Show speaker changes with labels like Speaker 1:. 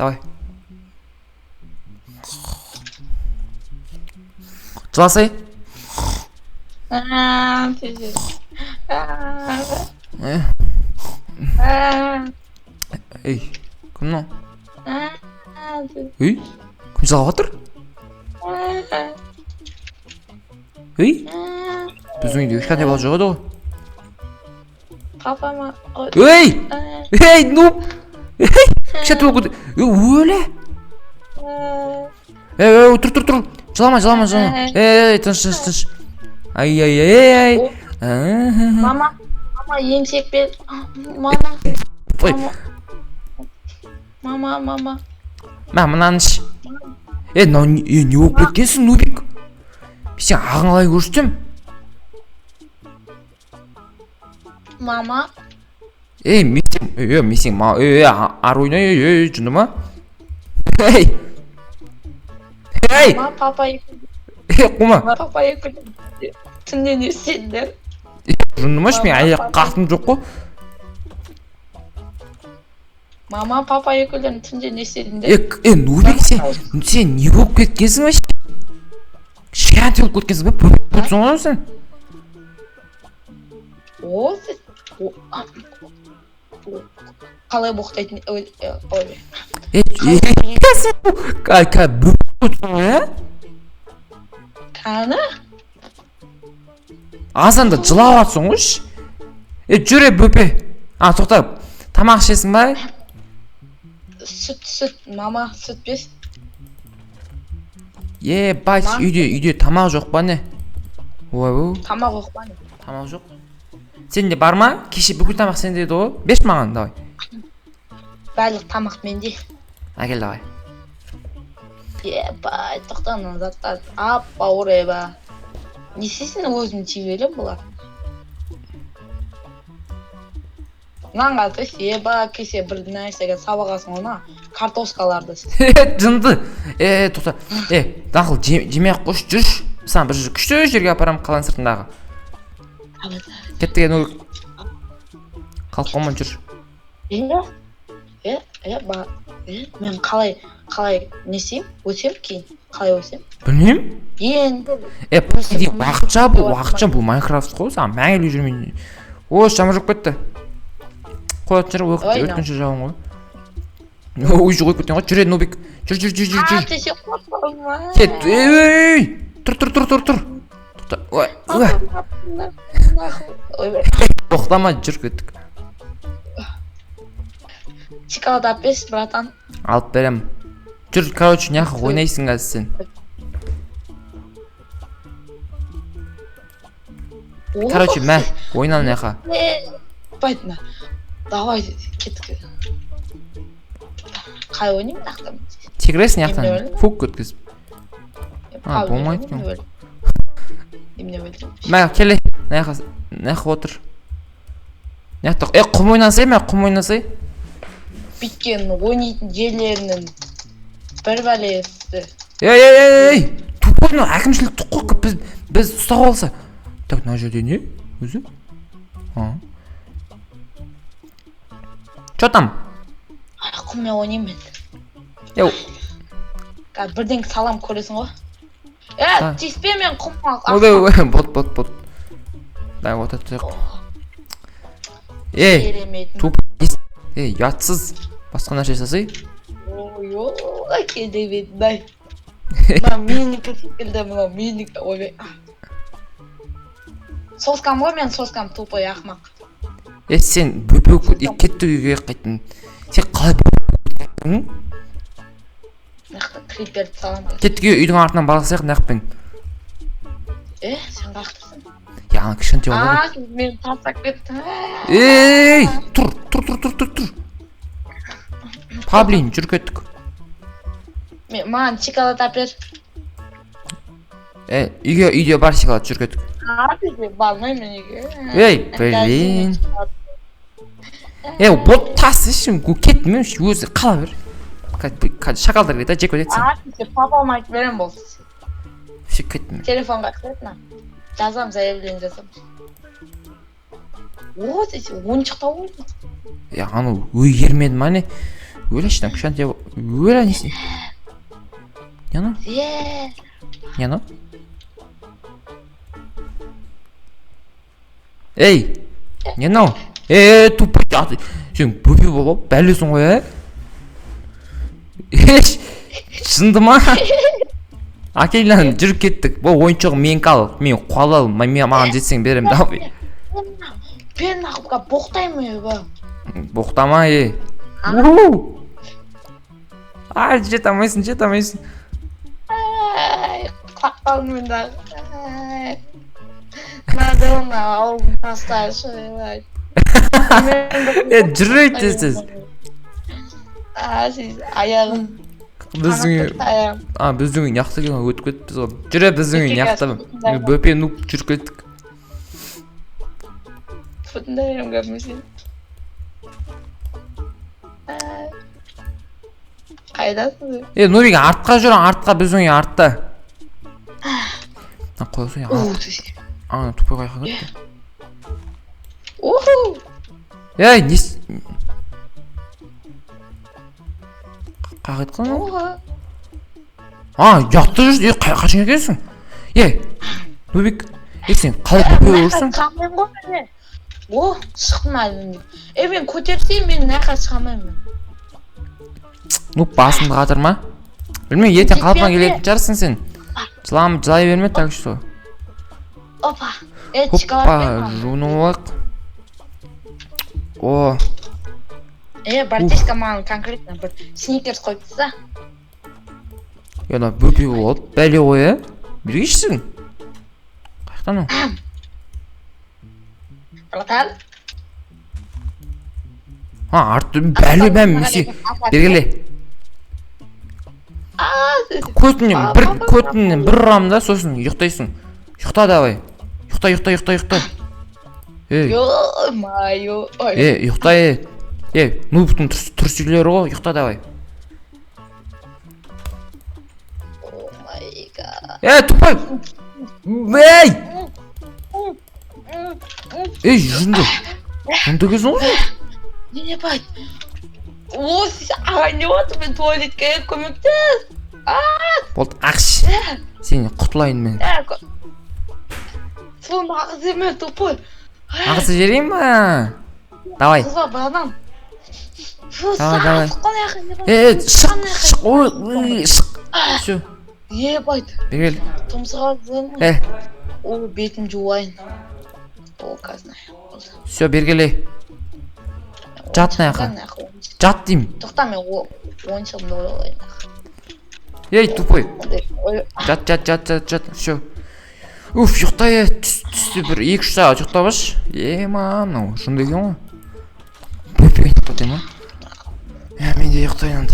Speaker 1: Давай. Жыласай. Ей, кім мынау? Ей, кім жылап жатыр? Ей, біздің үйде ешқандай бала жоқ еді ғой.
Speaker 2: Папама.
Speaker 1: Ей, ну, кішкентай болып кетті. Өле. Тұр. Жылама. Тыныш. Ай.
Speaker 2: Мама, еңсек бер. Мама.
Speaker 1: Мынаны іш. Не болып кеткенсің, Нубик? Сен ағыңлай көрсетем.
Speaker 2: Мама.
Speaker 1: Мисең, ар ойна, жынды ма?
Speaker 2: Мама, папа
Speaker 1: Қума.
Speaker 2: Папа түнде не істедіңдер?
Speaker 1: Жынды ма, мен аяқ қартым жоқ қой.
Speaker 2: Мама, папа екеулерін түнде не істедіңдер?
Speaker 1: Нубик, сен не болып кеткенсің ба? Кішкентай болып кеткенсің ба? Бөліп кетсің ғой сен?
Speaker 2: Қалай боқтайтын? Кәні?
Speaker 1: Азанда жылап атсың ғой? Жүре бөпе. Тоқта, тамақ ішесің ба?
Speaker 2: Сүт, мама, сүт бес.
Speaker 1: Бать, үйде тамақ жоқ па не?
Speaker 2: Тамақ жоқ па не?
Speaker 1: Тамақ жоқ. Сенде бар ма? Кеше бүкіл тамақ сенде еді ғой? Беш маған, давай.
Speaker 2: Барлық тамақ менде.
Speaker 1: Әкел, давай.
Speaker 2: Бай, тоқтан заттар. Аппа орай ба. Не істейсің өзім түйелем бұлар? Нанға түс, кесе бір нәрсеге сабағасың ona картошкаларды.
Speaker 1: Жынды. Тоқта. Дақыл, жемей ақ қош, жүрш. Сан бір күшті жерге апарам қалан сыртындағы. Кеттіген өл. Қалып қоман жүр.
Speaker 2: Мен қалай несейм? Өсем кейін? Қалай өсем?
Speaker 1: Білмейм? Уақытша бұл Майнкрафт қой, саған мәңгілі жүрмейін. Шамыр жоқ кетті. Қоятын жері өткінші жауын ғой. Ой, қойып кеттен ғой, жүреді Нубик. Жүр.
Speaker 2: Тесе қорқырма.
Speaker 1: Кет, тұр. Тоқтама, жүр кеттік.
Speaker 2: Шоколад апес, братан.
Speaker 1: Алып берем. Жүр, короче, няқа ойнайсың қазір сен. Короче, мә, ойнал няқа.
Speaker 2: Байтына. Давай, кеттік. Қай ойнайым нақтам?
Speaker 1: Секіресің яқтан, фук көткізіп. Болмайды кен. Мә, келе, няқа отыр. Құм ойнасай, құм ойнасай.
Speaker 2: Біткен ойнайтын жерлерінің бір бәлесі.
Speaker 1: Тупойны әкімшілік тұққы біз ұстап алса. Так, мына жерде не? Өзі? Чо там?
Speaker 2: Құммен ойнайым мен. Бірден салам көресің ғой. Тиіспе мен құмға.
Speaker 1: Бот. Дай, ота тұйық. Ятсыз. Басқа нәрсе жасай?
Speaker 2: Келді бет, дай. Менікі секілді, менікі. Соскам ғой мен, соскам тупой ақмақ.
Speaker 1: Сен бөпек кетті үйге қайтын. Сен қалай бөпек кеттің?
Speaker 2: Криперді салам.
Speaker 1: Кеттіге үйдің артынан барғысайық нақпен.
Speaker 2: Сен қақтырсың?
Speaker 1: Яғын кішкенте олады.
Speaker 2: Мен тартсақ кетті.
Speaker 1: Тұр. Паблин, жүр кеттік.
Speaker 2: Маған шоколад апер.
Speaker 1: Үйде бар шоколад, жүр кеттік.
Speaker 2: Бармаймын үйге.
Speaker 1: Блин. Бот тасы ішім, кеттім, өзі қала бер. Шоколадар кет, жек өтетсің.
Speaker 2: Папам айтып берем болды.
Speaker 1: Кеттім.
Speaker 2: Телефонға кіретіна. Жазам, заявление жазам. Десе, ойыншықта ойын.
Speaker 1: Аны өй ермеді ма не? ойлашы там кішкентай ойла несін не анау не анау ей не анау тупой сен бөпе болып бәлесің ғой шынды ма әкелін жүріп кеттік бұл ойыншығым менікі ал мен қуалы маған жетсең беремін давай
Speaker 2: Ben ақпа боқтаймын ба
Speaker 1: боқтама жете алмайсың
Speaker 2: қақпалым мен дағы надо ауылын тастайшы
Speaker 1: жүрейді тез
Speaker 2: аяғым
Speaker 1: біздің үй яқты келген өтіп кеттіпіз ғой жүре біздің үй яқты бөпе нуп жүріп кеттік
Speaker 2: Футнайым көрмесең қайдасың
Speaker 1: нұрик артқа жүр артқа біздің үй артта қойсың тупой қайқа кетті қақ етқан ұятты жүрсің қашан келесің нұрик сен қалай бөпе болырсың
Speaker 2: шықтым әлі мен көтерсем мен мына шығамаймын
Speaker 1: ну басымды қатырма білмеймін ертең қалпына келетін шығарсың сен жылай берме так что
Speaker 2: опа
Speaker 1: жуынуық
Speaker 2: братишка маған конкретно бір сникерс қойыпты да
Speaker 1: ана бөпе болып бәле ғой бергешсің қаяқтан ол
Speaker 2: братан
Speaker 1: артты бәле бәмесе бергеле көтінен бір ұрам да сосын ұйықтайсың ұйықта давай ұйықта
Speaker 2: ё-моё
Speaker 1: ұйықта нубтың түрсілері ғой ұйықта давай тупой жүнді кезің ғой
Speaker 2: не бать не отыр мен туалетке көмектес
Speaker 1: болды ақш сен құтылайын мен
Speaker 2: соны ағыз еме тупой
Speaker 1: ағызы жерейін ба давай
Speaker 2: братан
Speaker 1: давай шық все
Speaker 2: ебать
Speaker 1: бергел
Speaker 2: тұмсыға бетім жуайын қазір
Speaker 1: все бергеле жат мына жаққа жат деймін
Speaker 2: тоқта мен ойыншығымды ойлайын
Speaker 1: тупой жат все ұйықтай түсті бір 2-3 сағат ұйықтап алшы мынау шынды екен ғой бөпе ұйықтатайын ма мен де ұйықтайын